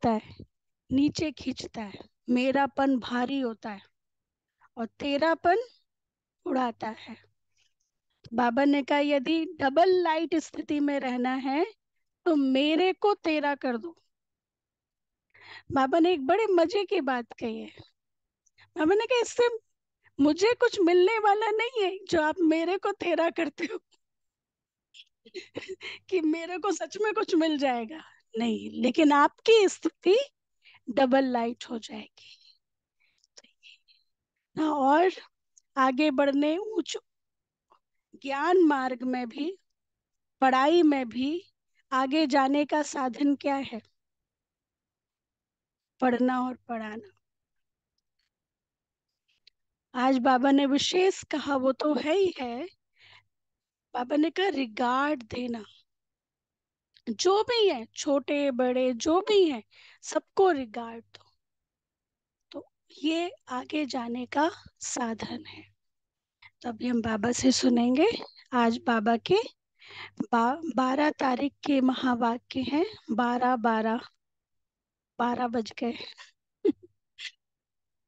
करता है, नीचे खींचता है, मेरापन भारी होता है और तेरापन उड़ाता है। बाबा ने कहा यदि डबल लाइट स्थिति में रहना है तो मेरे को तेरा कर दो। बाबा ने एक बड़े मजे की बात कही है। बाबा ने कहा इससे मुझे कुछ मिलने वाला नहीं है जो आप मेरे को तेरा करते हो कि मेरे को सच में कुछ मिल जाएगा, नहीं, लेकिन आपकी स्थिति डबल लाइट हो जाएगी। और आगे बढ़ने उच्च ज्ञान मार्ग में भी, पढ़ाई में भी आगे जाने का साधन क्या है? पढ़ना और पढ़ाना। आज बाबा ने विशेष कहा, वो तो है ही है, बाबा ने कहा रिगार्ड देना, जो भी है, छोटे बड़े जो भी है, सबको रिगार्ड दो। तो ये आगे जाने का साधन है। तो अभी हम बाबा से सुनेंगे। आज बाबा के 12 तारीख के महावाक्य हैं। 12 बज गए।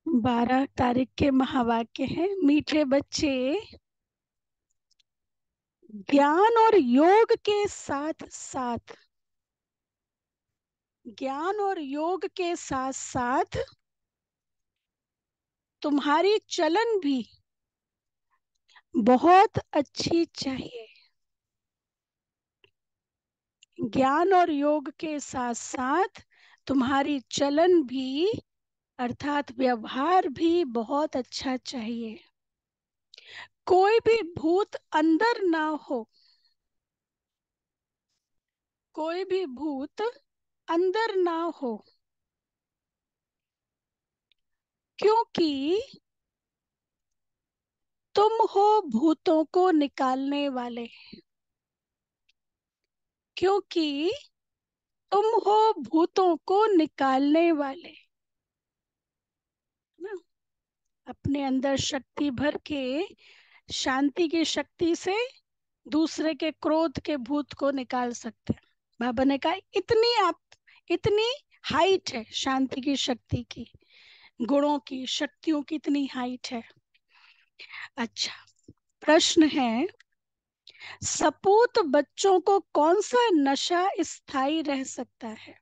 12 तारीख के महावाक्य हैं। मीठे बच्चे, ज्ञान और योग के साथ साथ, ज्ञान और योग के साथ साथ तुम्हारी चलन भी बहुत अच्छी चाहिए। ज्ञान और योग के साथ साथ तुम्हारी चलन भी, अर्थात व्यवहार भी बहुत अच्छा चाहिए। कोई भी भूत अंदर ना हो, कोई भी भूत अंदर ना हो, क्योंकि तुम हो भूतों को निकालने वाले, क्योंकि तुम हो भूतों को निकालने वाले ना। अपने अंदर शक्ति भर के शांति की शक्ति से दूसरे के क्रोध के भूत को निकाल सकते हैं। बाबा ने कहा इतनी हाइट है शांति की शक्ति की, गुणों की, शक्तियों की इतनी हाइट है। अच्छा, प्रश्न है, सपूत बच्चों को कौन सा नशा स्थायी रह सकता है?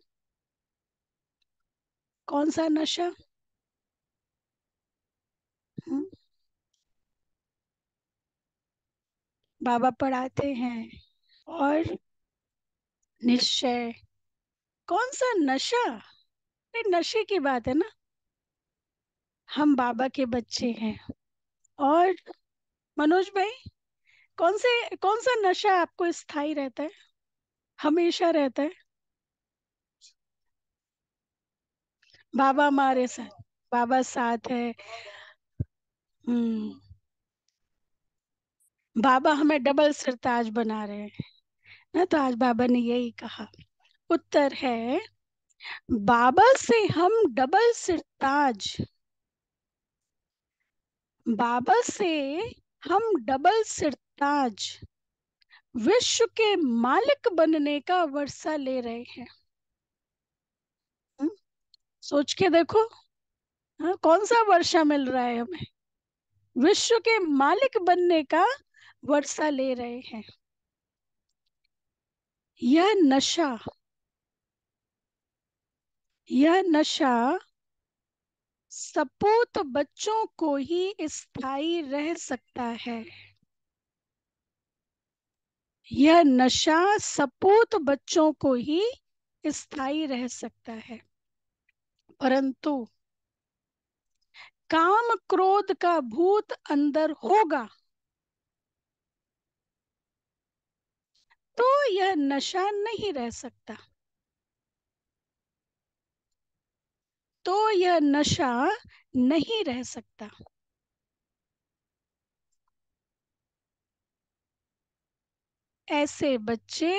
कौन सा नशा? हम्म, बाबा पढ़ाते हैं। और निश्चय, कौन सा नशा? ये नशे की बात है ना। हम बाबा के बच्चे हैं। और मनोज भाई, कौन सा नशा आपको स्थायी रहता है, हमेशा रहता है? बाबा हमारे साथ, बाबा साथ है। हम्म, बाबा हमें डबल सरताज बना रहे हैं ना। तो आज बाबा ने यही कहा। उत्तर है, बाबा से हम डबल सरताज, बाबा से हम डबल सरताज विश्व के मालिक बनने का वर्षा ले रहे हैं। हम्म, सोच के देखो। हाँ, कौन सा वर्षा मिल रहा है हमें? विश्व के मालिक बनने का वर्षा ले रहे हैं। यह नशा, यह नशा सपूत बच्चों को ही स्थायी रह सकता है। यह नशा सपूत बच्चों को ही स्थायी रह सकता है। परंतु काम क्रोध का भूत अंदर होगा तो यह नशा नहीं रह सकता, तो यह नशा नहीं रह सकता। ऐसे बच्चे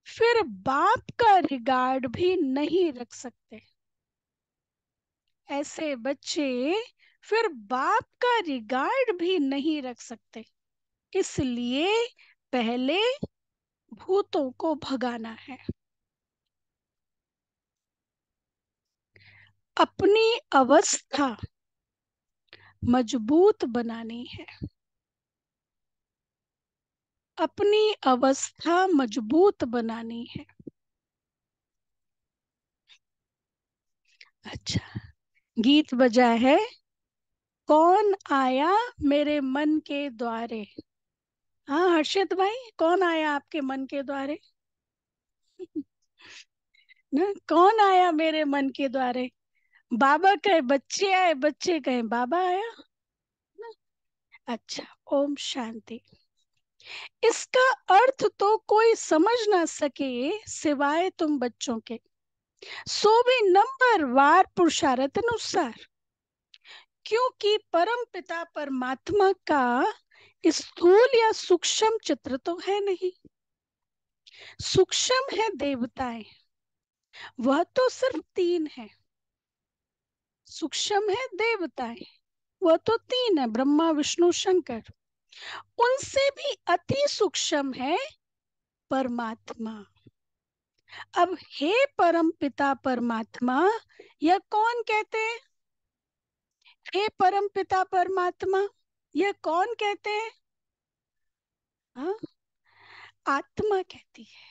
फिर बाप का रिगार्ड भी नहीं रख सकते। ऐसे बच्चे फिर बाप का रिगार्ड भी नहीं रख सकते। इसलिए पहले भूतों को भगाना है, अपनी अवस्था मजबूत बनानी है, अपनी अवस्था मजबूत बनानी है। अच्छा, गीत बजा है, कौन आया मेरे मन के द्वारे। हाँ हर्षित भाई, कौन आया आपके मन के द्वारे? ना, कौन आया मेरे मन के द्वारे? बाबा कहे बच्चे आए, बच्चे कहे बाबा आया ना। अच्छा, ओम शांति। इसका अर्थ तो कोई समझ ना सके सिवाय तुम बच्चों के, सो भी नंबर वार पुरुषार्थ अनुसार, क्योंकि परम पिता परमात्मा का स्थूल या सूक्ष्म चित्र तो है नहीं। सूक्ष्म है देवताएं, वह तो सिर्फ तीन है। सूक्ष्म है देवताएं, वह तो तीन है, ब्रह्मा विष्णु शंकर। उनसे भी अति सूक्ष्म है परमात्मा। अब हे परम पिता परमात्मा, यह कौन कहते हैं? हे परम पिता परमात्मा, यह कौन कहते हैं? हाँ, आत्मा कहती है।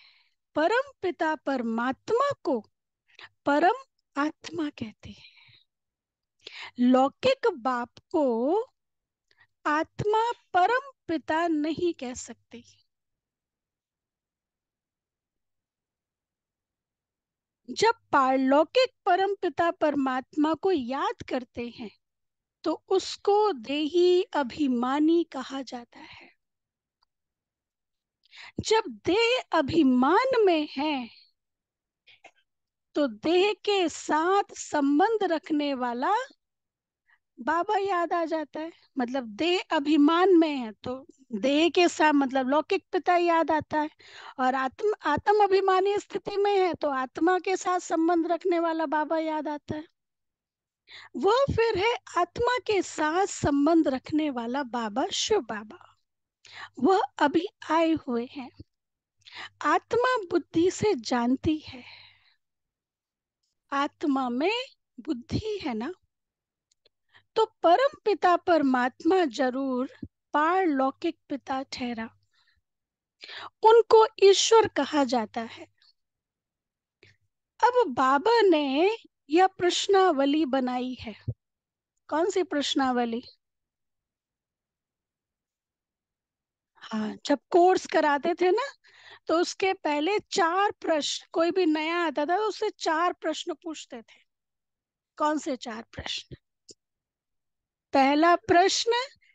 परम पिता परमात्मा को परम आत्मा कहते हैं। लौकिक बाप को आत्मा परम पिता नहीं कह सकती। जब पारलौकिक परम पिता परमात्मा को याद करते हैं तो उसको देही अभिमानी कहा जाता है। जब देह अभिमान में है तो देह के साथ संबंध रखने वाला बाबा याद आ जाता है। मतलब देह अभिमान में है तो देह के साथ मतलब लौकिक पिता याद आता है, और आत्म आत्म अभिमानी स्थिति में है तो आत्मा के साथ संबंध रखने वाला बाबा याद आता है। वह फिर है आत्मा के साथ संबंध रखने वाला बाबा शिव बाबा। वह अभी आए हुए हैं। आत्मा बुद्धि से जानती है, आत्मा में बुद्धि है ना, तो परम पिता परमात्मा जरूर पारलौकिक पिता ठहरा। उनको ईश्वर कहा जाता है। अब बाबा ने यह प्रश्नावली बनाई है। कौन सी प्रश्नावली? हाँ, जब कोर्स कराते थे ना तो उसके पहले चार प्रश्न, कोई भी नया आता था तो उससे चार प्रश्न पूछते थे। कौन से चार प्रश्न? पहला प्रश्न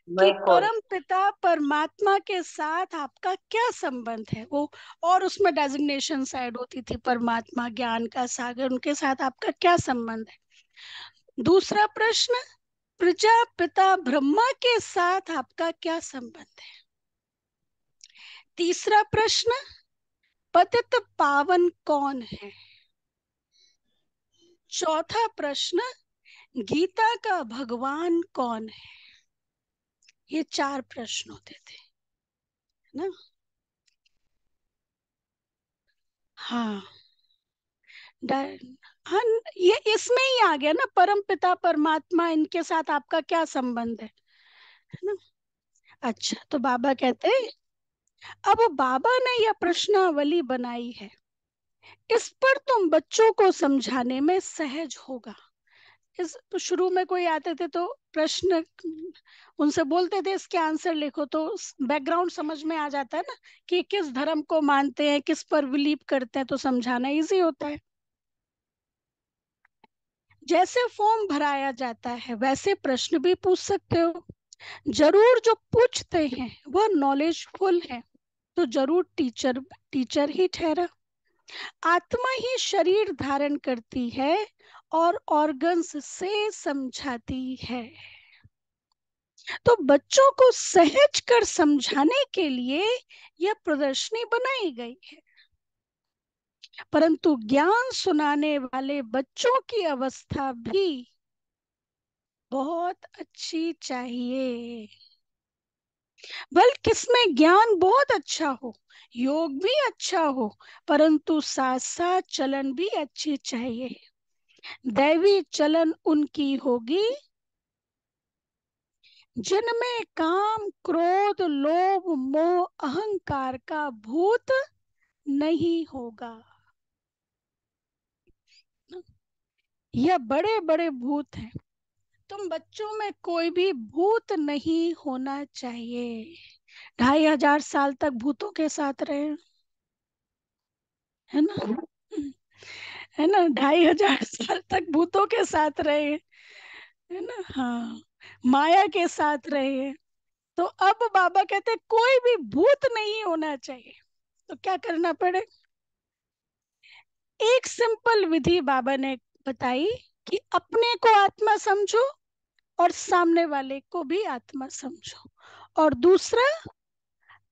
कि मैं कौन? परम पिता परमात्मा के साथ आपका क्या संबंध है, वो, और उसमें डेजिग्नेशन ऐड होती थी, परमात्मा ज्ञान का सागर, उनके साथ आपका क्या संबंध है। दूसरा प्रश्न, प्रजापिता ब्रह्मा के साथ आपका क्या संबंध है। तीसरा प्रश्न, पतित पावन कौन है। चौथा प्रश्न, गीता का भगवान कौन है। ये चार प्रश्न होते थे ना। हाँ, हाँ, ये इसमें ही आ गया ना, परम पिता परमात्मा, इनके साथ आपका क्या संबंध है ना। अच्छा, तो बाबा कहते हैं, अब बाबा ने यह प्रश्नावली बनाई है, इस पर तुम बच्चों को समझाने में सहज होगा। इस शुरू में कोई आते थे तो प्रश्न उनसे बोलते थे इसके आंसर लिखो, तो बैकग्राउंड समझ में आ जाता है ना कि किस धर्म को मानते हैं, किस पर बिलीव करते हैं, तो समझाना इजी होता है। जैसे फॉर्म भराया जाता है वैसे प्रश्न भी पूछ सकते हो। जरूर जो पूछते हैं वह नॉलेजफुल है, तो जरूर टीचर टीचर ही ठहरा। आत्मा ही शरीर धारण करती है और ऑर्गन्स से समझाती है। तो बच्चों को सहज कर समझाने के लिए यह प्रदर्शनी बनाई गई है, परंतु ज्ञान सुनाने वाले बच्चों की अवस्था भी बहुत अच्छी चाहिए। बल किसमें ज्ञान बहुत अच्छा हो, योग भी अच्छा हो, परंतु साथ साथ चलन भी अच्छी चाहिए। दैवी चलन उनकी होगी जिनमें काम क्रोध लोभ मोह अहंकार का भूत नहीं होगा। यह बड़े बड़े भूत हैं, तुम बच्चों में कोई भी भूत नहीं होना चाहिए। 2500 साल तक भूतों के साथ रहे, है ना? है ना, 2500 तक भूतों के साथ रहे, है ना? हाँ, माया के साथ रहे। तो अब बाबा कहते हैं, कोई भी भूत नहीं होना चाहिए। तो क्या करना पड़े? एक सिंपल विधि बाबा ने बताई कि अपने को आत्मा समझो और सामने वाले को भी आत्मा समझो। और दूसरा,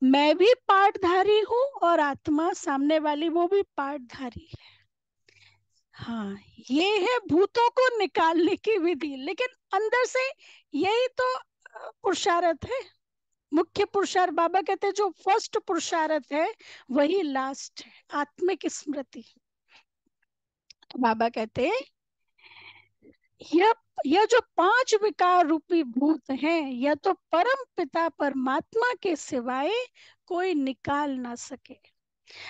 मैं भी पार्टधारी हूँ और आत्मा सामने वाली वो भी पार्टधारी है। हाँ, ये है भूतों को निकालने की विधि। लेकिन अंदर से यही तो पुरुषार्थ है, मुख्य पुरुषार्थ। बाबा कहते हैं जो फर्स्ट पुरुषार्थ है वही लास्ट है, आत्मिक स्मृति। तो बाबा कहते हैं यह यह जो 5 विकार रूपी भूत हैं, यह तो परम पिता परमात्मा के सिवाय कोई निकाल ना सके।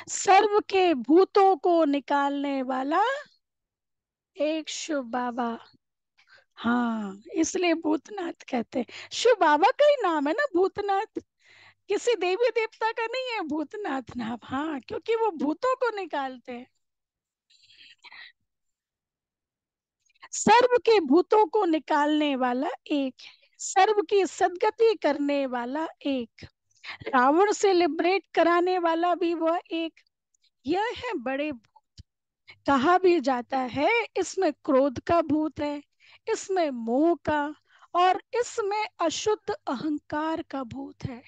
सर्व के भूतों को निकालने वाला एक शिव बाबा। हाँ, इसलिए भूतनाथ कहते हैं। शिव बाबा का ही नाम है ना भूतनाथ, किसी देवी देवता का नहीं है भूतनाथ नाम। हाँ, क्योंकि वो भूतों को निकालते हैं। सर्व के भूतों को निकालने वाला एक है, सर्व की सदगति करने वाला एक, रावण से लिबरेट कराने वाला भी वह एक। यह है बड़े भूत। कहा भी जाता है इसमें क्रोध का भूत है, इसमें मोह का, और इसमें अशुद्ध अहंकार का भूत है।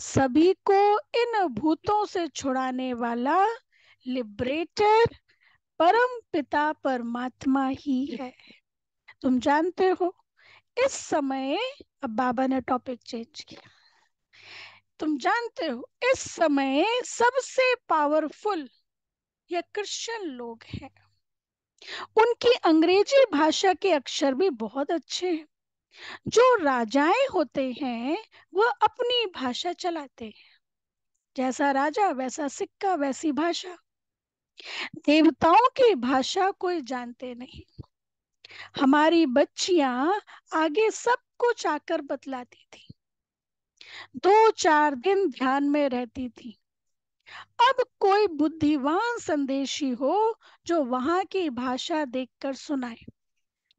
सभी को इन भूतों से छुड़ाने वाला लिबरेटर परम पिता परमात्मा ही है। तुम जानते हो इस समय, अब बाबा ने टॉपिक चेंज किया, तुम जानते हो इस समय सबसे पावरफुल ये क्रिश्चियन लोग हैं। उनकी अंग्रेजी भाषा के अक्षर भी बहुत अच्छे हैं। जो राजाएं होते हैं वह अपनी भाषा चलाते हैं, जैसा राजा वैसा सिक्का वैसी भाषा। देवताओं की भाषा कोई जानते नहीं। हमारी बच्चियां आगे सब कुछ आकर बतलाती थी, 2-4 दिन ध्यान में रहती थी। अब कोई बुद्धिमान संदेशी हो जो वहां की भाषा देखकर सुनाए।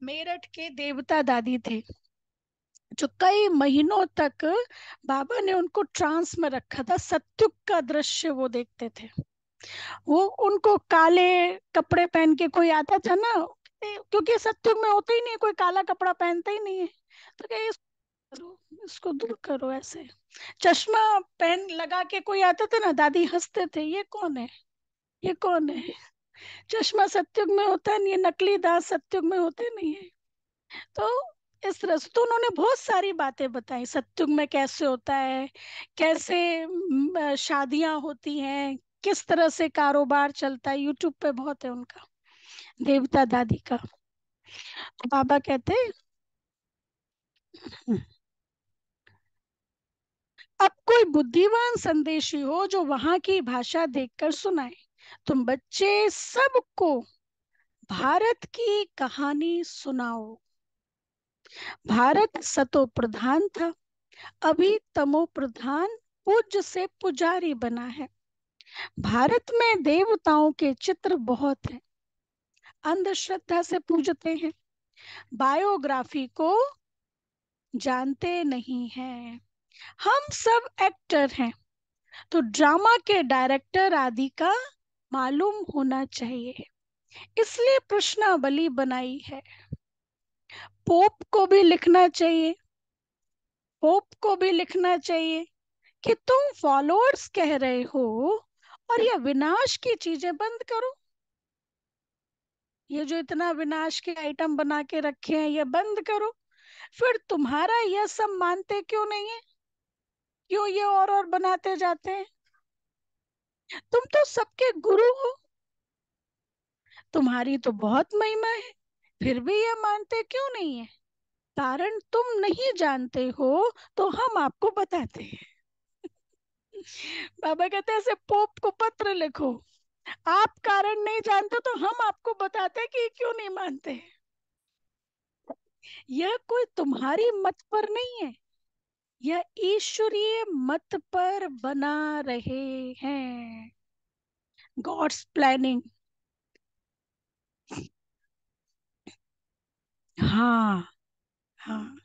मेरठ के देवता दादी थे जो कई महीनों तक बाबा ने उनको ट्रांस में रखा था, सत्युग का दृश्य वो देखते थे। वो उनको काले कपड़े पहन के कोई आता था ना, क्योंकि सत्युग में होता ही नहीं है, कोई काला कपड़ा पहनता ही नहीं है। तो क्या करो, इसको दूर करो ऐसे। चश्मा पहन लगा के कोई आता था ना, दादी हंसते थे, ये कौन है, ये कौन है। चश्मा सत्युग में होता नहीं है, नकली दांत सत्युग में होते नहीं है। तो इस तरह से तो उन्होंने बहुत सारी बातें बताई, सत्युग में कैसे होता है, कैसे शादियां होती हैं, किस तरह से कारोबार चलता है। यूट्यूब पे बहुत है उनका, देवता दादी का। तो बाबा कहते हैं, अब कोई बुद्धिमान संदेशी हो जो वहां की भाषा देखकर सुनाए। तुम बच्चे सबको भारत की कहानी सुनाओ। भारत सतो प्रधान था, अभी तमो प्रधान पूज्य से पुजारी बना है। भारत में देवताओं के चित्र बहुत हैं, अंधश्रद्धा से पूजते हैं, बायोग्राफी को जानते नहीं हैं। हम सब एक्टर हैं तो ड्रामा के डायरेक्टर आदि का मालूम होना चाहिए, इसलिए प्रश्नावली बनाई है। पोप को भी लिखना चाहिए, पोप को भी लिखना चाहिए कि तुम फॉलोअर्स कह रहे हो और ये विनाश की चीजें बंद करो। ये जो इतना विनाश के आइटम बना के रखे हैं ये बंद करो। फिर तुम्हारा यह सब मानते क्यों नहीं है? क्यों ये और बनाते जाते हैं? तुम तो सबके गुरु हो, तुम्हारी तो बहुत महिमा है, फिर भी ये मानते क्यों नहीं है? कारण तुम नहीं जानते हो, तो हम आपको बताते हैं। बाबा कहते हैं ऐसे पोप को पत्र लिखो, आप कारण नहीं जानते तो हम आपको बताते हैं कि ये क्यों नहीं मानते। यह कोई तुम्हारी मत पर नहीं है, यह ईश्वरीय मत पर बना रहे हैं, गॉड्स प्लानिंग। हाँ, हाँ।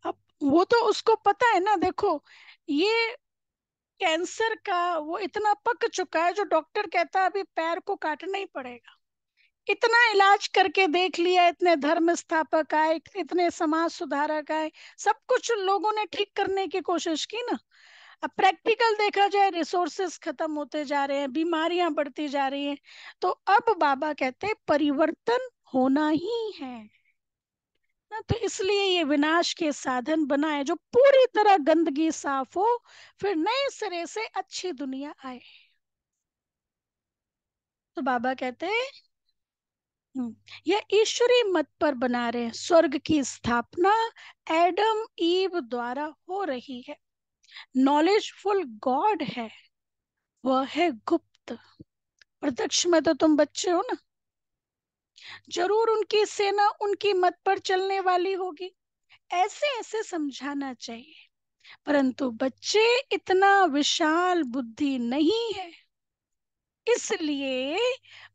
अब वो तो उसको पता है ना, देखो ये कैंसर का वो इतना पक चुका है, जो डॉक्टर कहता है अभी पैर को काटना ही पड़ेगा। इतना इलाज करके देख लिया, इतने धर्म स्थापक आए, इतने समाज सुधारक आए, सब कुछ लोगों ने ठीक करने की कोशिश की ना। अब प्रैक्टिकल देखा जाए, रिसोर्सेस खत्म होते जा रहे हैं, बीमारियां बढ़ती जा रही हैं, तो अब बाबा कहते हैं परिवर्तन होना ही है ना। तो इसलिए ये विनाश के साधन बनाए, जो पूरी तरह गंदगी साफ हो, फिर नए सिरे से अच्छी दुनिया आए। तो बाबा कहते हैं यह ईश्वरी मत पर बना रहे हैं, स्वर्ग की स्थापना एडम ईव द्वारा हो रही है। नॉलेजफुल गॉड है, वह है गुप्त। प्रत्यक्ष में तो तुम बच्चे हो ना, जरूर उनकी सेना उनकी मत पर चलने वाली होगी, ऐसे ऐसे समझाना चाहिए। परंतु बच्चे इतना विशाल बुद्धि नहीं है, इसलिए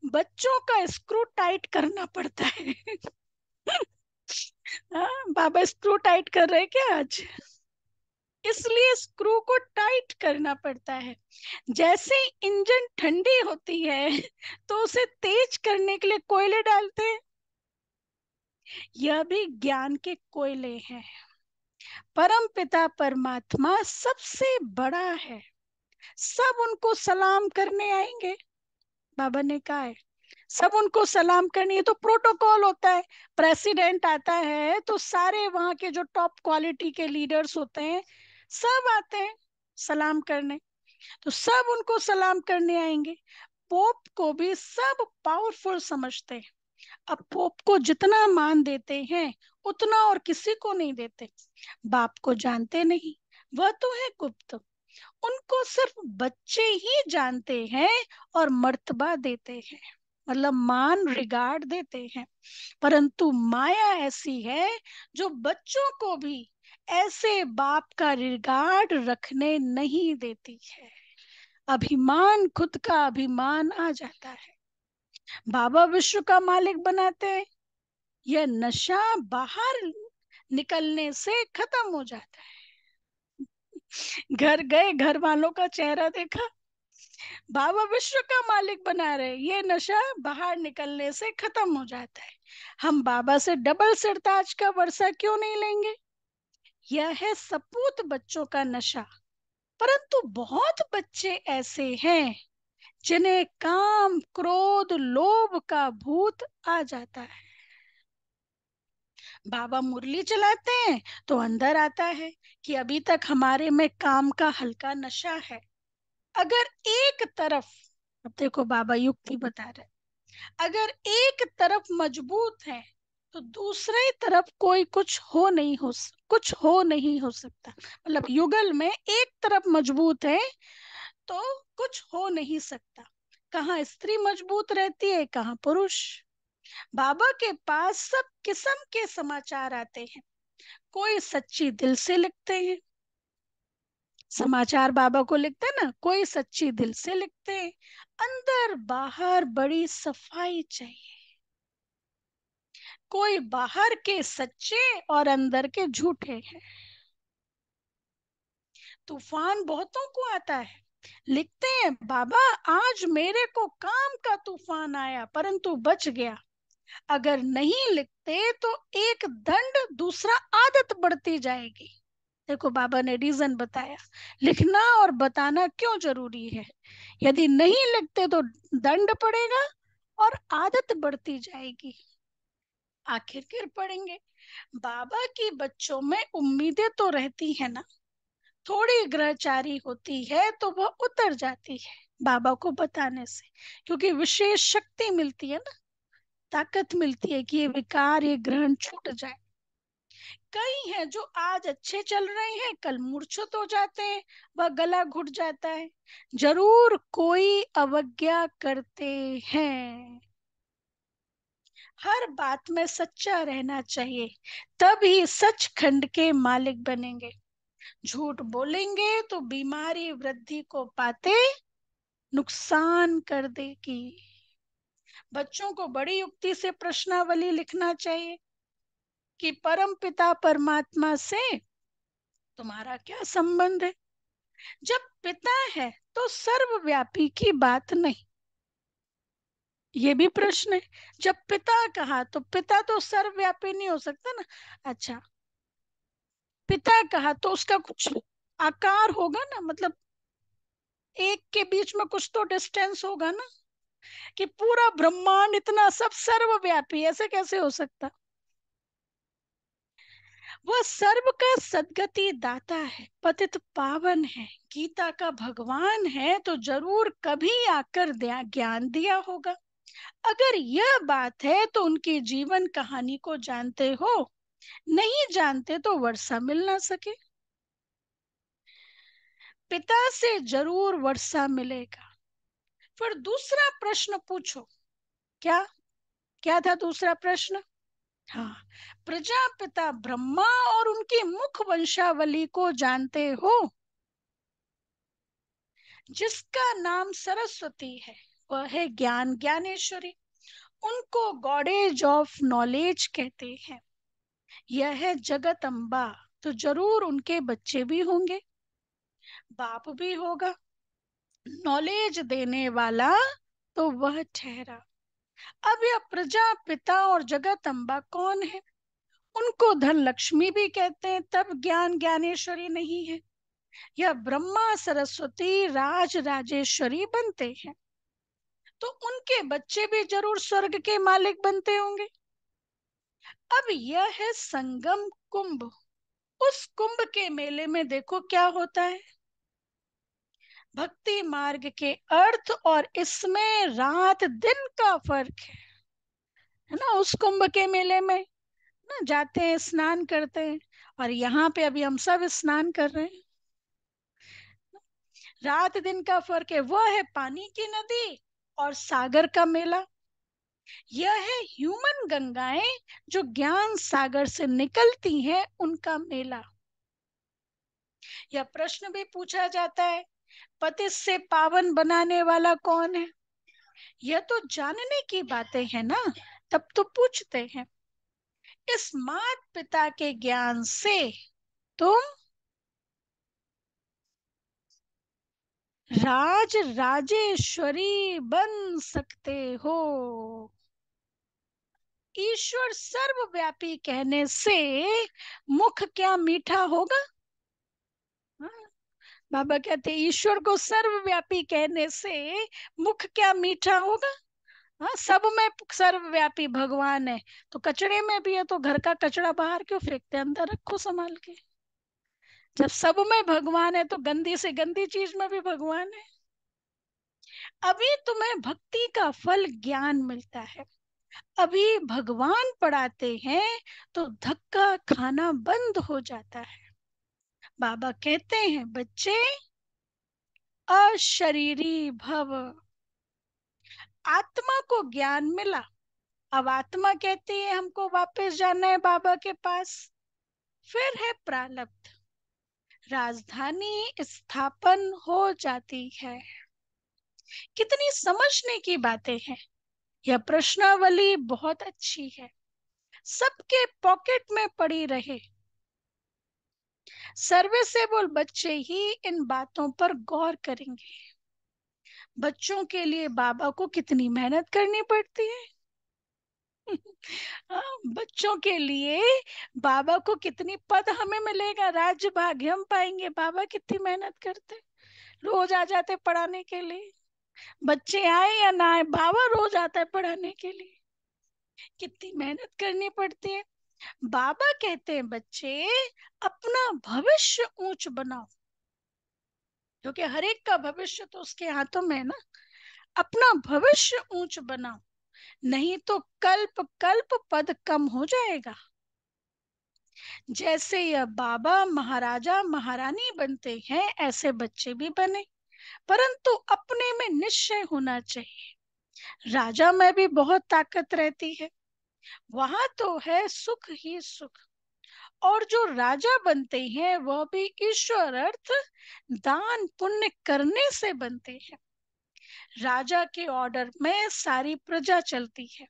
बच्चों का स्क्रू टाइट करना पड़ता है। हाँ, बाबा स्क्रू टाइट कर रहे हैं क्या आज? इसलिए स्क्रू को टाइट करना पड़ता है। जैसे इंजन ठंडी होती है तो उसे तेज करने के लिए कोयले डालते हैं, यह भी ज्ञान के कोयले हैं। परम पिता परमात्मा सबसे बड़ा है, सब उनको सलाम करने आएंगे। बाबा ने कहा है सब उनको सलाम करनी है, तो प्रोटोकॉल होता है। प्रेसिडेंट आता है तो सारे वहां के जो टॉप क्वालिटी के लीडर्स होते हैं, सब आते हैं सलाम करने, तो सब उनको सलाम करने आएंगे। पोप को भी सब पावरफुल समझते हैं। अब पोप को जितना मान देते हैं, उतना और किसी को नहीं देते। बाप को जानते नहीं, वह तो है गुप्त, उनको सिर्फ बच्चे ही जानते हैं और मर्तबा देते हैं, मतलब मान रिगार्ड देते हैं। परंतु माया ऐसी है जो बच्चों को भी ऐसे बाप का रिगार्ड रखने नहीं देती है। अभिमान, खुद का अभिमान आ जाता है। बाबा विश्व का मालिक बनाते हैं, यह नशा बाहर निकलने से खत्म हो जाता है। घर गए, घर वालों का चेहरा देखा, बाबा विश्व का मालिक बना रहे, ये नशा बाहर निकलने से खत्म हो जाता है। हम बाबा से डबल सरताज का वर्षा क्यों नहीं लेंगे? यह है सपूत बच्चों का नशा। परंतु बहुत बच्चे ऐसे हैं जिन्हें काम क्रोध लोभ का भूत आ जाता है। बाबा मुरली चलाते हैं तो अंदर आता है कि अभी तक हमारे में काम का हल्का नशा है। अगर एक तरफ, अब देखो बाबा युक्ति बता रहे, अगर एक तरफ मजबूत है तो दूसरी तरफ कोई कुछ हो नहीं हो सकता। मतलब युगल में एक तरफ मजबूत है तो कुछ हो नहीं सकता। कहाँ स्त्री मजबूत रहती है, कहाँ पुरुष। बाबा के पास सब किस्म के समाचार आते हैं, कोई सच्ची दिल से लिखते हैं, समाचार बाबा को लिखते हैं ना, कोई सच्ची दिल से लिखते हैं। अंदर बाहर बड़ी सफाई चाहिए, कोई बाहर के सच्चे और अंदर के झूठे हैं। तूफान बहुतों को आता है, लिखते हैं बाबा आज मेरे को काम का तूफान आया परंतु बच गया। अगर नहीं लिखते तो एक दंड दूसरा आदत बढ़ती जाएगी। देखो बाबा ने रीजन बताया, लिखना और बताना क्यों जरूरी है। यदि नहीं लिखते तो दंड पड़ेगा और आदत बढ़ती जाएगी, आखिर गिर पड़ेंगे। बाबा की बच्चों में उम्मीदें तो रहती है ना, थोड़ी ग्रहचारी होती है तो वह उतर जाती है बाबा को बताने से, क्योंकि विशेष शक्ति मिलती है ना, ताकत मिलती है कि ये विकार, ये ग्रहण छूट जाए। कई हैं जो आज अच्छे चल रहे हैं, कल मूर्छित हो जाते हैं, वह गला घुट जाता है। जरूर कोई अवज्ञा करते हैं। हर बात में सच्चा रहना चाहिए, तभी सचखंड के मालिक बनेंगे। झूठ बोलेंगे तो बीमारी वृद्धि को पाते नुकसान कर देगी। बच्चों को बड़ी युक्ति से प्रश्नावली लिखना चाहिए कि परम पिता परमात्मा से तुम्हारा क्या संबंध है। जब पिता है तो सर्वव्यापी की बात नहीं, ये भी प्रश्न है। जब पिता कहा तो पिता तो सर्वव्यापी नहीं हो सकता ना। अच्छा, पिता कहा तो उसका कुछ आकार होगा ना, मतलब एक के बीच में कुछ तो डिस्टेंस होगा ना, कि पूरा ब्रह्मांड इतना सब सर्वव्यापी ऐसे कैसे हो सकता। वह सर्व का सदगति दाता है, पतित पावन है, गीता का भगवान है, तो जरूर कभी आकर ज्ञान दिया होगा। अगर यह बात है तो उनकी जीवन कहानी को जानते हो, नहीं जानते तो वर्षा मिल ना सके। पिता से जरूर वर्षा मिलेगा। फिर दूसरा प्रश्न पूछो। क्या क्या था दूसरा प्रश्न? हाँ, प्रजापिता ब्रह्मा और उनकी मुख वंशावली को जानते हो? जिसका नाम सरस्वती है वह है ज्ञान ज्ञानेश्वरी। उनको गॉडेज ऑफ नॉलेज कहते हैं। यह है जगत अम्बा, तो जरूर उनके बच्चे भी होंगे, बाप भी होगा। नॉलेज देने वाला तो वह ठहरा। अब यह प्रजापिता और जगत अम्बा कौन है? उनको धन लक्ष्मी भी कहते हैं, तब ज्ञान ज्ञानेश्वरी नहीं है। यह ब्रह्मा सरस्वती राज राजेश्वरी बनते हैं, तो उनके बच्चे भी जरूर स्वर्ग के मालिक बनते होंगे। अब यह है संगम कुंभ। उस कुंभ के मेले में देखो क्या होता है। भक्ति मार्ग के अर्थ और इसमें रात दिन का फर्क है ना। उस कुंभ के मेले में ना जाते हैं, स्नान करते हैं, और यहाँ पे अभी हम सब स्नान कर रहे हैं। रात दिन का फर्क है। वह है पानी की नदी और सागर का मेला। यह है ह्यूमन गंगाएं जो ज्ञान सागर से निकलती हैं, उनका मेला। यह प्रश्न भी पूछा जाता है, पति से पावन बनाने वाला कौन है? यह तो जानने की बातें हैं ना, तब तो पूछते हैं। इस मात पिता के ज्ञान से तुम राज राजेश्वरी बन सकते हो। ईश्वर सर्वव्यापी कहने से मुख क्या मीठा होगा। हाँ, बाबा कहते हैं ईश्वर को सर्वव्यापी कहने से मुख क्या मीठा होगा। हाँ, सब में सर्वव्यापी भगवान है, तो कचड़े में भी है, तो घर का कचड़ा बाहर क्यों फेंकते, अंदर रखो संभाल के। जब सब में भगवान है तो गंदी से गंदी चीज में भी भगवान है। अभी तुम्हें भक्ति का फल ज्ञान मिलता है, अभी भगवान पढ़ाते हैं तो धक्का खाना बंद हो जाता है। बाबा कहते हैं बच्चे अशरीरी भव। आत्मा को ज्ञान मिला, अब आत्मा कहती है हमको वापस जाना है बाबा के पास। फिर है प्रारब्ध, राजधानी स्थापन हो जाती है। कितनी समझने की बातें हैं। यह प्रश्नावली बहुत अच्छी है, सबके पॉकेट में पड़ी रहे। सर्विसेबल बच्चे ही इन बातों पर गौर करेंगे। बच्चों के लिए बाबा को कितनी मेहनत करनी पड़ती है। हाँ, बच्चों के लिए बाबा को कितनी पद हमें मिलेगा, राज्य भाग्य हम पाएंगे, बाबा कितनी मेहनत करते, रोज आ जाते पढ़ाने के लिए। बच्चे आए या ना आए, बाबा रोज आता है पढ़ाने के लिए। कितनी मेहनत करनी पड़ती है। बाबा कहते हैं बच्चे अपना भविष्य ऊंच बनाओ। क्योंकि हर एक का भविष्य तो उसके हाथों में है ना। अपना भविष्य ऊंच बनाओ, नहीं तो कल्प कल्प पद कम हो जाएगा। जैसे यह बाबा महाराजा महारानी बनते हैं, ऐसे बच्चे भी बने, परंतु अपने में निश्चय होना चाहिए। राजा में भी बहुत ताकत रहती है, वहां तो है सुख ही सुख। और जो राजा बनते हैं वह भी ईश्वर अर्थ दान पुण्य करने से बनते हैं। राजा के ऑर्डर में सारी प्रजा चलती है।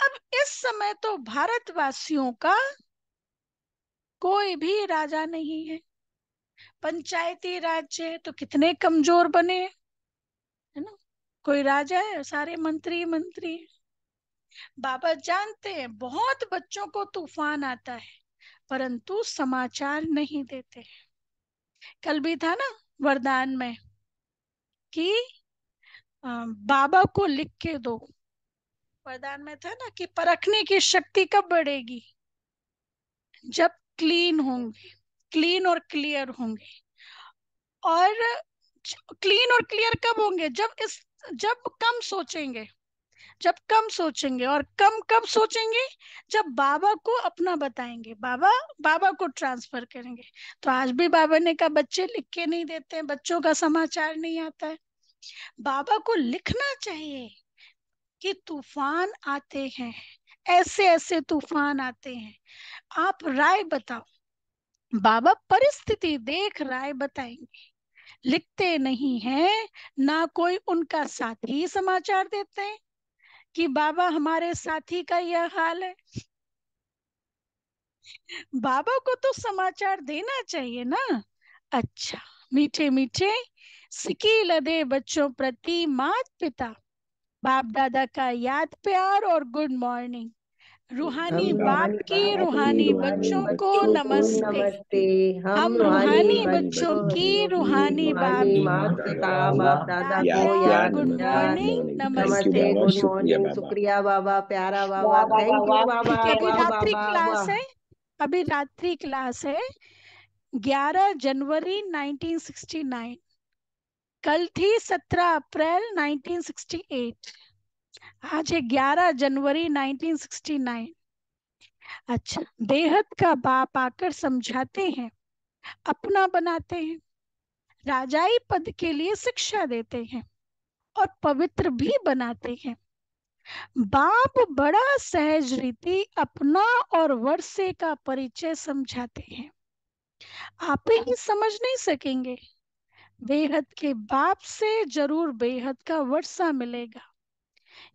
अब इस समय तो भारतवासियों का कोई भी राजा नहीं है। पंचायती राज्य है तो कितने कमजोर बने हैं, है ना। कोई राजा है, सारे मंत्री मंत्री हैं। बाबा जानते हैं बहुत बच्चों को तूफान आता है, परंतु समाचार नहीं देते। कल भी था ना वरदान में कि बाबा को लिख के दो। वरदान में था ना कि परखने की शक्ति कब बढ़ेगी, जब क्लीन होंगे, क्लीन और क्लियर होंगे। और क्लीन और क्लियर कब होंगे, जब कम सोचेंगे, जब कम सोचेंगे। और कम कब सोचेंगे, जब बाबा को अपना बताएंगे, बाबा बाबा को ट्रांसफर करेंगे। तो आज भी बाबा ने कहा बच्चे लिख के नहीं देते हैं, बच्चों का समाचार नहीं आता है। बाबा को लिखना चाहिए कि तूफान आते हैं, ऐसे ऐसे तूफान आते हैं, आप राय बताओ। बाबा परिस्थिति देख राय बताएंगे, लिखते नहीं हैं। ना कोई उनका साथी समाचार देते हैं कि बाबा हमारे साथी का यह हाल है। बाबा को तो समाचार देना चाहिए ना। अच्छा, मीठे मीठे सिकी लदे बच्चों प्रति मात पिता, बाप दादा का याद प्यार और गुड मॉर्निंग। हम रूहानी बाप रूहानी की बाप की रूहानी रूहानी बच्चों को बच्चों को नमस्ते। नमस्ते। हम हम रूहानी रूहानी बच्चों की बच्चों की रूहानी बाप रूहानी को मात पिता बाप दादा याद को प्यार याद गुड प्यार मॉर्निंग थैंक यू नमस्ते। नमस्ते बाबा, गुड शुक्रिया मॉर्निंग बाबा। शुक्रिया बाबा प्यारा बाबा वाह वाह वाह थैंक यू वाह बाबा अभी वाह रात्रि बाबा क्लास वाह। है, अभी रात्रि क्लास है। 11 जनवरी 1969, कल थी 17 अप्रैल 1968, आज है 11 जनवरी 1969। अच्छा, बेहद का बाप आकर समझाते हैं, अपना बनाते हैं, राजाई पद के लिए शिक्षा देते हैं और पवित्र भी बनाते हैं। बाप बड़ा सहज रीति अपना और वर्षे का परिचय समझाते हैं। आप ही समझ नहीं सकेंगे, बेहद के बाप से जरूर बेहद का वर्षा मिलेगा,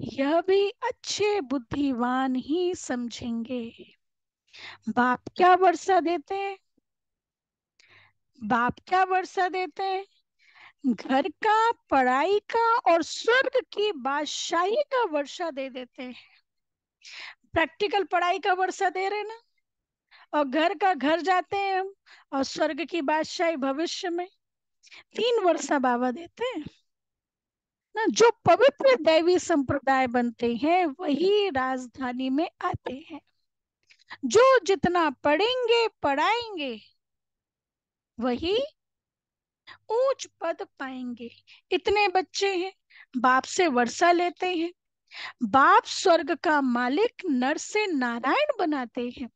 यह भी अच्छे बुद्धिमान ही समझेंगे। बाप क्या वर्षा देते हैं, बाप क्या वर्षा देते हैं, घर का, पढ़ाई का और स्वर्ग की बादशाही का वर्षा दे देते हैं। प्रैक्टिकल पढ़ाई का वर्षा दे रहे ना, और घर का घर जाते हैं हम, और स्वर्ग की बादशाही भविष्य में। 3 वर्षा बाबा देते हैं ना। जो पवित्र दैवी संप्रदाय बनते हैं वही राजधानी में आते हैं। जो जितना पढ़ेंगे पढ़ाएंगे वही ऊंच पद पाएंगे। इतने बच्चे हैं, बाप से वर्षा लेते हैं। बाप स्वर्ग का मालिक नर से नारायण बनाते हैं,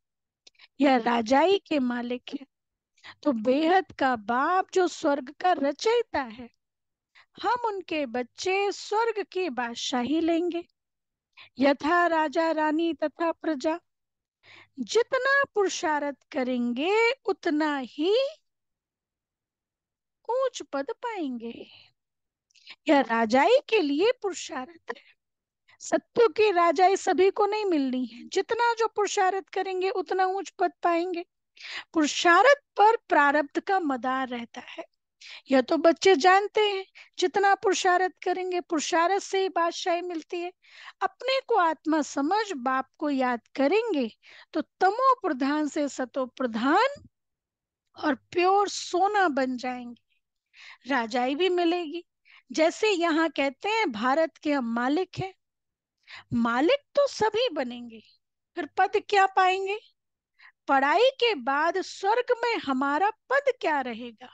यह राजाई के मालिक है। तो बेहद का बाप जो स्वर्ग का रचयिता है, हम उनके बच्चे स्वर्ग की बादशाही लेंगे। यथा राजा रानी तथा प्रजा, जितना पुरुषार्थ करेंगे उतना ही ऊंच पद पाएंगे। यह राजाई के लिए पुरुषार्थ है। सत्यों की राजाई सभी को नहीं मिलनी है, जितना जो पुरुषार्थ करेंगे उतना ऊंच पद पाएंगे। पुरुषार्थ पर प्रारब्ध का मदार रहता है, यह तो बच्चे जानते हैं। जितना पुरुषार्थ करेंगे पुरुषार्थ से ही बादशाही मिलती है। अपने को आत्मा समझ बाप को याद करेंगे तो तमो प्रधान से सतो प्रधान और प्योर सोना बन जाएंगे, राजाई भी मिलेगी। जैसे यहाँ कहते हैं भारत के हम मालिक हैं, मालिक तो सभी बनेंगे, फिर पद क्या पाएंगे। पढ़ाई के बाद स्वर्ग में हमारा पद क्या रहेगा,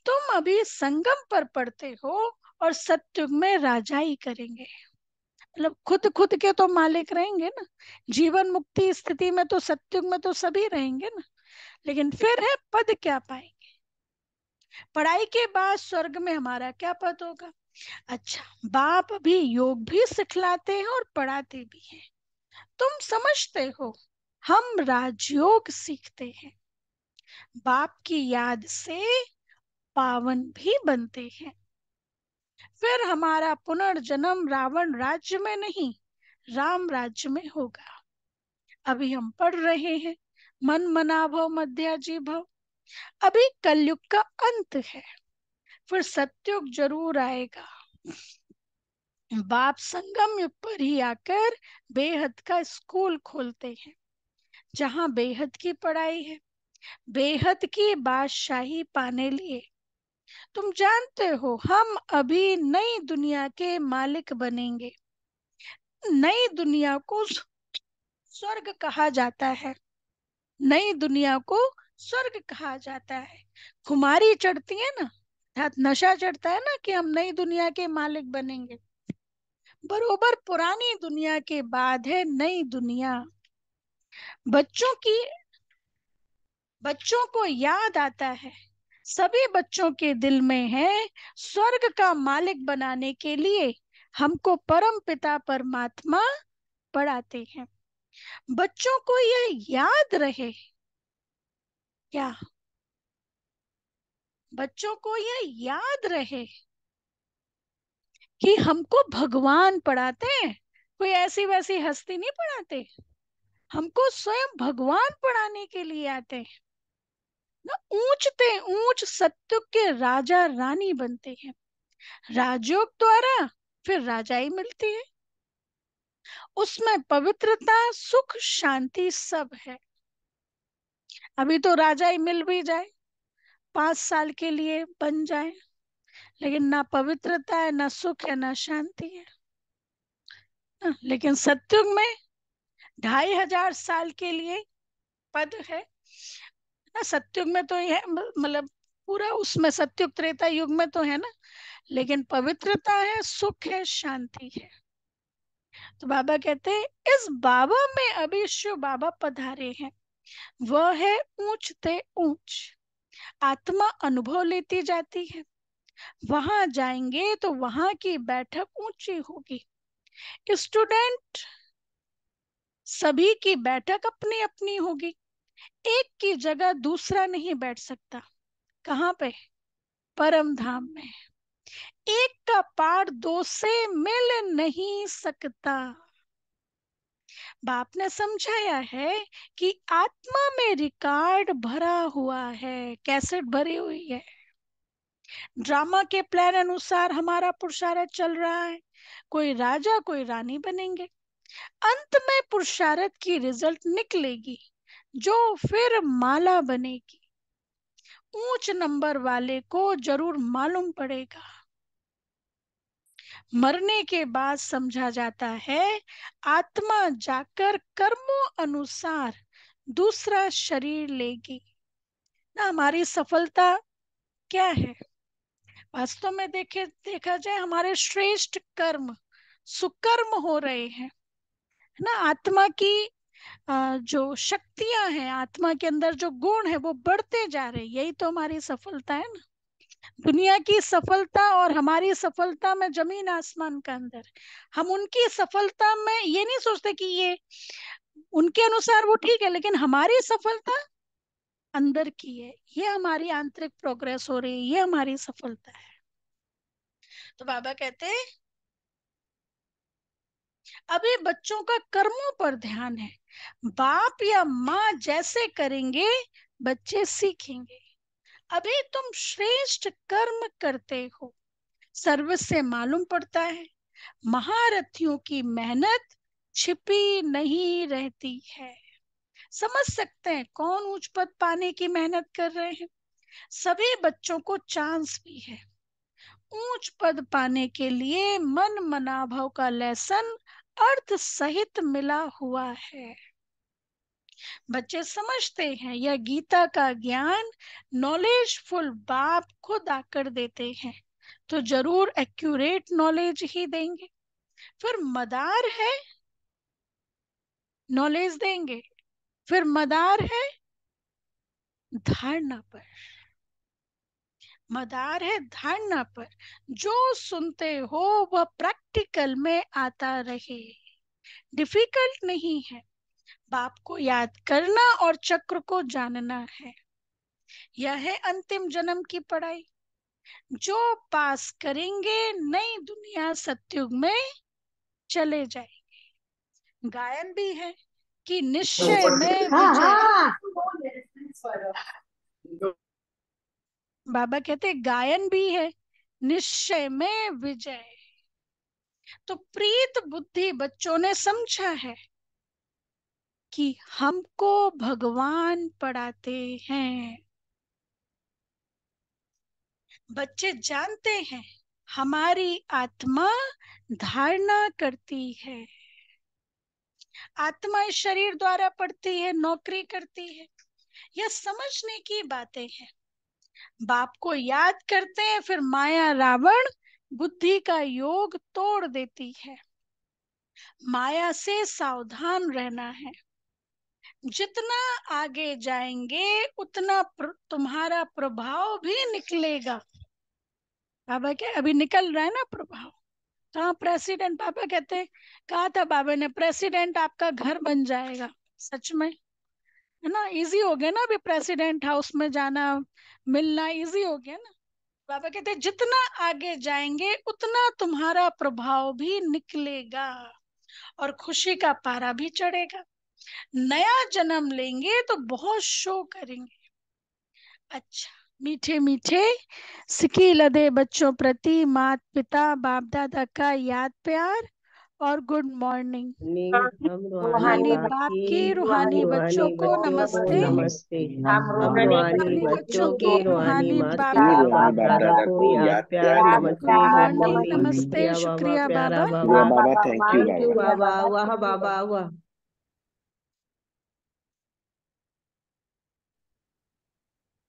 तुम अभी संगम पर पढ़ते हो और सत्युग में राजाई करेंगे। मतलब खुद खुद के तो मालिक रहेंगे ना। जीवन मुक्ति स्थिति में तो सत्युग में तो सभी रहेंगे ना। लेकिन फिर है पद क्या पाएंगे। पढ़ाई के बाद स्वर्ग में हमारा क्या पद होगा। अच्छा, बाप भी योग भी सिखलाते हैं और पढ़ाते भी हैं। तुम समझते हो, हम राजयोग सीखते हैं। बाप की याद से पावन भी बनते हैं। फिर हमारा पुनर्जन्म रावण राज्य में नहीं, राम राज्य में होगा। अभी हम पढ़ रहे हैं, मन मना भव मध्याजी भव। अभी कलयुग का अंत है, फिर सत्युग जरूर आएगा। बाप संगम युग पर ही आकर बेहद का स्कूल खोलते हैं, जहाँ बेहद की पढ़ाई है, बेहद की बादशाही पाने लिए। तुम जानते हो, हम अभी नई दुनिया के मालिक बनेंगे। नई दुनिया को स्वर्ग कहा जाता है। नई दुनिया को स्वर्ग कहा जाता है। खुमारी चढ़ती है ना, अर्थात नशा चढ़ता है ना, कि हम नई दुनिया के मालिक बनेंगे। बरोबर पुरानी दुनिया के बाद है नई दुनिया। बच्चों की बच्चों को याद आता है, सभी बच्चों के दिल में है, स्वर्ग का मालिक बनाने के लिए हमको परम पिता परमात्मा पढ़ाते हैं। बच्चों को यह याद रहे क्या, बच्चों को यह याद रहे कि हमको भगवान पढ़ाते हैं, कोई ऐसी वैसी हस्ती नहीं पढ़ाते। हमको स्वयं भगवान पढ़ाने के लिए आते हैं ना। ऊंचते ऊंच सत्युग के राजा रानी बनते हैं। राजयोग द्वारा फिर राजाई मिलती है। उसमें पवित्रता सुख शांति सब है। अभी तो राजाई मिल भी जाए, 5 साल के लिए बन जाए, लेकिन ना पवित्रता है, ना सुख है, ना शांति है ना। लेकिन सत्युग में 2500 साल के लिए पद है ना। सत्युग में तो ये मतलब पूरा उसमें सत्युग त्रेता युग में तो है ना। लेकिन पवित्रता है, सुख है, शांति है। तो बाबा कहते हैं, इस बाबा में अभी शिव बाबा पधारे हैं। वह है ऊंचते ऊंच। आत्मा अनुभव लेती जाती है। वहां जाएंगे तो वहां की बैठक ऊंची होगी। स्टूडेंट सभी की बैठक अपनी अपनी होगी। एक की जगह दूसरा नहीं बैठ सकता। कहाँ पे? परम धाम में। एक का पाठ दो से मिल नहीं सकता। बाप ने समझाया है कि आत्मा में रिकॉर्ड भरा हुआ है, कैसेट भरी हुई है। ड्रामा के प्लान अनुसार हमारा पुरुषार्थ चल रहा है। कोई राजा कोई रानी बनेंगे। अंत में पुरुषार्थ की रिजल्ट निकलेगी, जो फिर माला बनेगी। ऊंच नंबर वाले को जरूर मालूम पड़ेगा। मरने के बाद समझा जाता है, आत्मा जाकर कर्मों अनुसार दूसरा शरीर लेगी ना। हमारी सफलता क्या है? वास्तव में देखा जाए, हमारे श्रेष्ठ कर्म सुकर्म हो रहे हैं ना। आत्मा की जो शक्तियां हैं, आत्मा के अंदर जो गुण है वो बढ़ते जा रहे हैं। यही तो हमारी सफलता है ना। दुनिया की सफलता और हमारी सफलता में जमीन आसमान का अंतर। हम उनकी सफलता में ये नहीं सोचते कि ये उनके अनुसार वो ठीक है, लेकिन हमारी सफलता अंदर की है। ये हमारी आंतरिक प्रोग्रेस हो रही है, ये हमारी सफलता है। तो बाबा कहते हैं, अभी बच्चों का कर्मों पर ध्यान है। बाप या माँ जैसे करेंगे बच्चे सीखेंगे। अभी तुम श्रेष्ठ कर्म करते हो, सर्विस से मालूम पड़ता है, महारथियों की मेहनत छिपी नहीं रहती है। समझ सकते हैं कौन उच्च पद पाने की मेहनत कर रहे हैं। सभी बच्चों को चांस भी है। ऊंच पद पाने के लिए मन मनाभव का लेसन अर्थ सहित मिला हुआ है। बच्चे समझते हैं यह गीता का ज्ञान नॉलेजफुल बाप खुद आकर देते हैं, तो जरूर एक्यूरेट नॉलेज ही देंगे। फिर मदार है नॉलेज देंगे, फिर मदार है धारणा पर। मदार है धारणा पर, जो सुनते हो वह प्रैक्टिकल में आता रहे। डिफिकल्ट नहीं है, बाप को याद करना और चक्र को जानना है। यह है अंतिम जन्म की पढ़ाई, जो पास करेंगे नई दुनिया सतयुग में चले जाएंगे। गायन भी है कि निश्चय में हाँ विजय। हाँ। बाबा कहते गायन भी है निश्चय में विजय। तो प्रीत बुद्धि बच्चों ने समझा है कि हमको भगवान पढ़ाते हैं। बच्चे जानते हैं हमारी आत्मा धारणा करती है। आत्मा इस शरीर द्वारा पढ़ती है, नौकरी करती है। यह समझने की बातें हैं। बाप को याद करते हैं, फिर माया रावण बुद्धि का योग तोड़ देती है। माया से सावधान रहना है। जितना आगे जाएंगे उतना तुम्हारा प्रभाव भी निकलेगा। बाबा क्या अभी निकल रहा है ना प्रभाव। कहाँ प्रेसिडेंट, पापा कहते हैं कहा था बाबा ने प्रेसिडेंट आपका घर बन जाएगा। सच में है ना, इजी हो गया ना अभी प्रेसिडेंट हाउस में जाना, मिलना इजी हो गया ना। बाबा कहते हैं जितना आगे जाएंगे उतना तुम्हारा प्रभाव भी निकलेगा और खुशी का पारा भी चढ़ेगा। नया जन्म लेंगे तो बहुत शो करेंगे। अच्छा, मीठे मीठे सिकी लदे बच्चों प्रति माता पिता बाप दादा का याद प्यार और गुड मॉर्निंग। हम रूहानी रूहानी बाप बाप की की रूहानी रूहानी बच्चों को बच्चों को नमस्ते। नमस्ते। हम रूहानी रूहानी बच्चों बच्चों की की रूहानी रूहानी माता बाप पिता की रूहानी बाप बाप दादा दादा को को याद याद प्यार प्यार गुड नमस्ते। नमस्ते, good good morning morning. Morning. नमस्ते शुक्रिया बाबा, शुक्रिया प्यारा बाबा। बाबा। शुक्रिया बाबा, थैंक यू थैंक यू बाबा। बाबा। वाह बाबा वाह।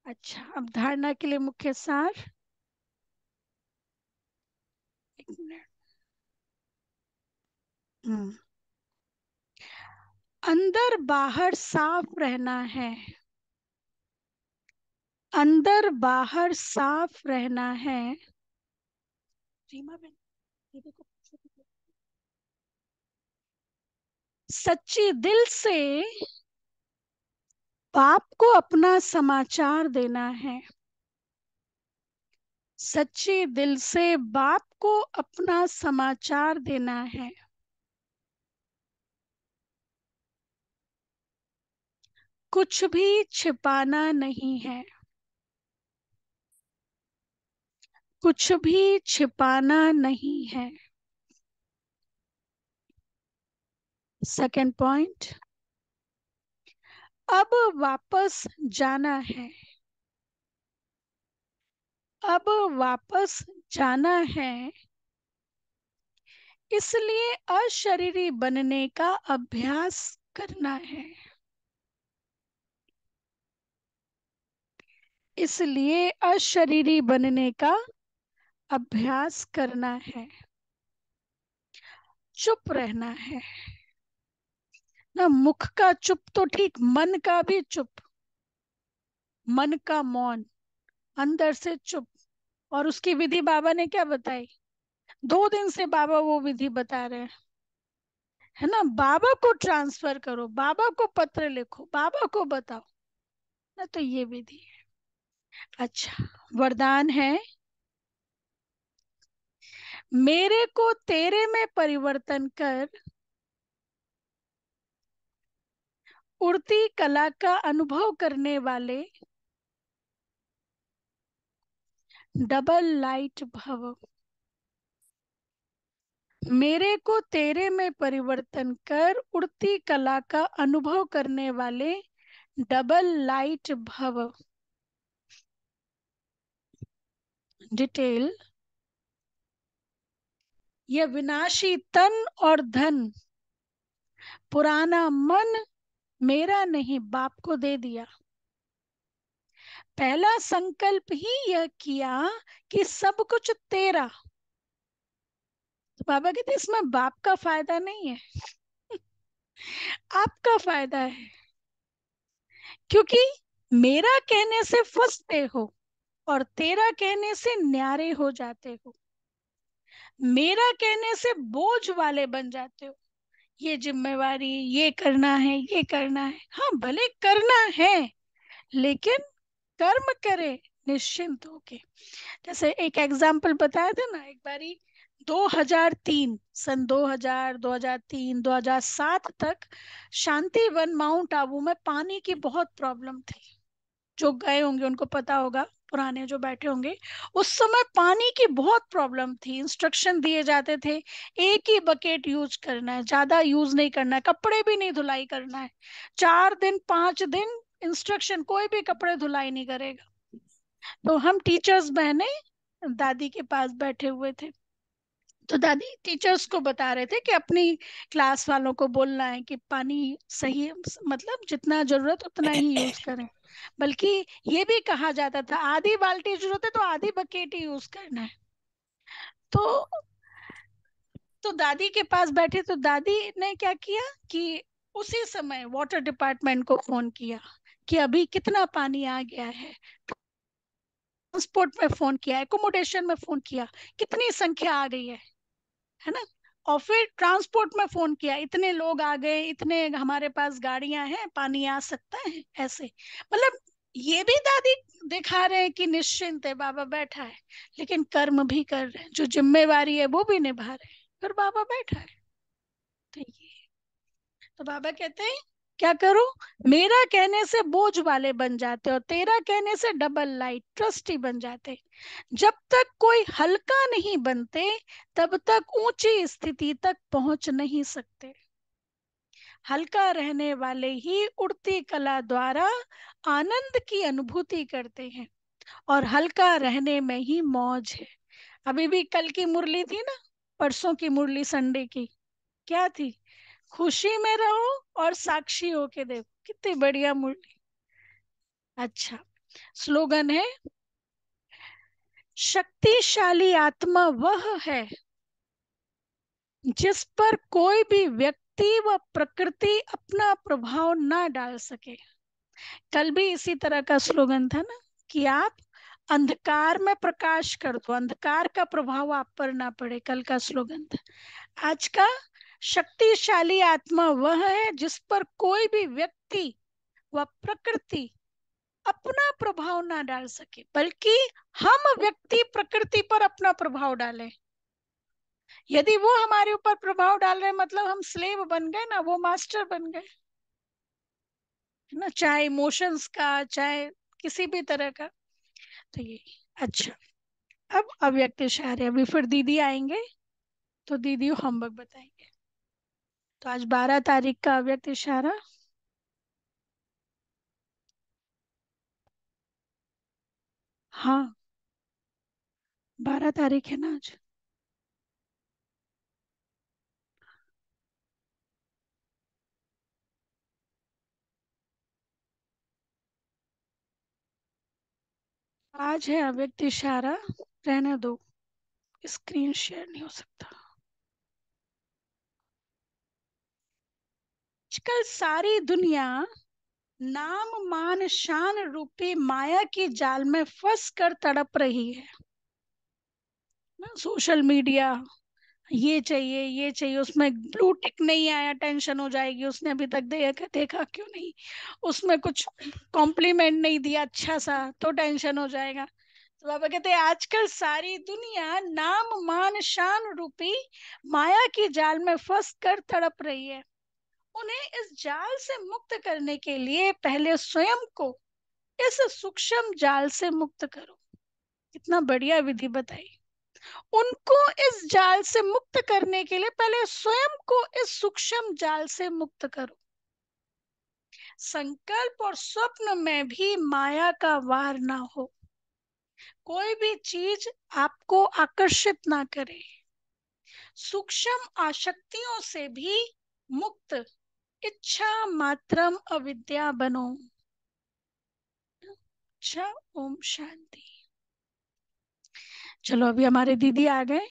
अच्छा, अब धारणा के लिए मुख्य सार। एक मिनट। हम्म, अंदर बाहर साफ रहना है। अंदर बाहर साफ रहना है। रीमा बहन, ये देखो। सच्ची दिल से बाप को अपना समाचार देना है। सच्चे दिल से बाप को अपना समाचार देना है। कुछ भी छिपाना नहीं है। कुछ भी छिपाना नहीं है। सेकंड पॉइंट, अब वापस जाना है। अब वापस जाना है, इसलिए अशरीरी बनने का अभ्यास करना है। इसलिए अशरीरी बनने का अभ्यास करना है। चुप रहना है ना, मुख का चुप तो ठीक, मन का भी चुप। मन का मौन, अंदर से चुप। और उसकी विधि बाबा ने क्या बताई? 2 दिन से बाबा वो विधि बता रहे हैं, है ना। बाबा को ट्रांसफर करो, बाबा को पत्र लिखो, बाबा को बताओ ना, तो ये विधि है। अच्छा, वरदान है मेरे को तेरे में परिवर्तन कर, उड़ती कला का अनुभव करने वाले डबल लाइट भव। मेरे को तेरे में परिवर्तन कर, उड़ती कला का अनुभव करने वाले डबल लाइट भव। डिटेल, यह विनाशी तन और धन, पुराना मन मेरा नहीं बाप को दे दिया। पहला संकल्प ही यह किया कि सब कुछ तेरा। तो बाबा कहते इसमें बाप का फायदा नहीं है, आपका फायदा है। क्योंकि मेरा कहने से फंसते हो और तेरा कहने से न्यारे हो जाते हो। मेरा कहने से बोझ वाले बन जाते हो। ये जिम्मेवारी, ये करना है, ये करना है। हाँ भले करना है, लेकिन कर्म करे निश्चिंत होके। जैसे एक एग्जाम्पल बताया था ना एक बारी, 2003, सन 2000, 2003, 2007 तक शांति वन माउंट आबू में पानी की बहुत प्रॉब्लम थी। जो गए होंगे उनको पता होगा, पुराने जो बैठे होंगे, उस समय पानी की बहुत प्रॉब्लम थी। इंस्ट्रक्शन दिए जाते थे, एक ही बकेट यूज करना है, ज्यादा यूज नहीं करना है, कपड़े भी नहीं धुलाई करना है। 4 दिन 5 दिन इंस्ट्रक्शन, कोई भी कपड़े धुलाई नहीं करेगा। तो हम टीचर्स बहने दादी के पास बैठे हुए थे। तो दादी टीचर्स को बता रहे थे कि अपनी क्लास वालों को बोलना है कि पानी सही, मतलब जितना जरूरत उतना ही यूज करें। बल्कि ये भी कहा जाता था आधी बाल्टी जरूरत है तो आधी बकेट ही यूज करना है। तो दादी के पास बैठे, तो दादी ने क्या किया कि उसी समय वाटर डिपार्टमेंट को फोन किया कि अभी कितना पानी आ गया है। ट्रांसपोर्ट में फोन किया, एकोमोडेशन में फोन किया, कितनी संख्या आ गई है ना। और फिर ट्रांसपोर्ट में फोन किया, इतने लोग आ गए, इतने हमारे पास गाड़ियां हैं, पानी आ सकता है ऐसे। मतलब ये भी दादी दिखा रहे हैं कि निश्चिंत है, बाबा बैठा है। लेकिन कर्म भी कर रहे हैं, जो जिम्मेवारी है वो भी निभा रहे हैं, फिर बाबा बैठा है। तो ये, तो बाबा कहते हैं क्या करो, मेरा कहने से बोझ वाले बन जाते और तेरा कहने से डबल लाइट ट्रस्टी बन जाते। जब तक कोई हल्का नहीं बनते, तब तक ऊंची स्थिति तक पहुंच नहीं सकते। हल्का रहने वाले ही उड़ती कला द्वारा आनंद की अनुभूति करते हैं, और हल्का रहने में ही मौज है। अभी भी कल की मुरली थी ना, परसों की मुरली संडे की, क्या थी? खुशी में रहो और साक्षी होके देखो। कितनी बढ़िया मुरली। अच्छा, स्लोगन है, शक्तिशाली आत्मा वह है जिस पर कोई भी व्यक्ति व प्रकृति अपना प्रभाव ना डाल सके। कल भी इसी तरह का स्लोगन था ना, कि आप अंधकार में प्रकाश कर दो, अंधकार का प्रभाव आप पर ना पड़े, कल का स्लोगन था। आज का, शक्तिशाली आत्मा वह है जिस पर कोई भी व्यक्ति व प्रकृति अपना प्रभाव ना डाल सके, बल्कि हम व्यक्ति प्रकृति पर अपना प्रभाव डालें। यदि वो हमारे ऊपर प्रभाव डाल रहे, मतलब हम स्लेव बन गए ना, वो मास्टर बन गए, है ना, चाहे इमोशंस का, चाहे किसी भी तरह का। तो ये, अच्छा, अब अव्यक्त इशारे, अभी फिर दीदी आएंगे तो दीदी होमवर्क बताएंगे। तो आज 12 तारीख का अव्यक्त इशारा। हाँ, 12 तारीख है ना आज। आज है अव्यक्त इशारा, रहने दो, स्क्रीन शेयर नहीं हो सकता। आजकल सारी दुनिया नाम मान शान रूपी माया की जाल में फंस कर तड़प रही है ना। सोशल मीडिया, ये चाहिए, ये चाहिए, उसमें ब्लू टिक नहीं आया टेंशन हो जाएगी, उसने अभी तक देखा, देखा क्यों नहीं, उसमें कुछ कॉम्प्लीमेंट नहीं दिया अच्छा सा तो टेंशन हो जाएगा। तो बाबा कहते हैं आजकल सारी दुनिया नाम मान शान रूपी माया की जाल में फंस कर तड़प रही है। उन्हें इस जाल से मुक्त करने के लिए पहले स्वयं को इस सूक्ष्म जाल से मुक्त करो। कितना बढ़िया विधि बताई। उनको इस जाल से मुक्त करने के लिए पहले स्वयं को इस सूक्ष्म जाल से मुक्त करो। संकल्प और स्वप्न में भी माया का वार ना हो, कोई भी चीज आपको आकर्षित ना करे। सूक्ष्म आसक्तियों से भी मुक्त इच्छा मात्रम अविद्या बनो। अच्छा, ओम शांति। चलो अभी हमारे दीदी आ गए।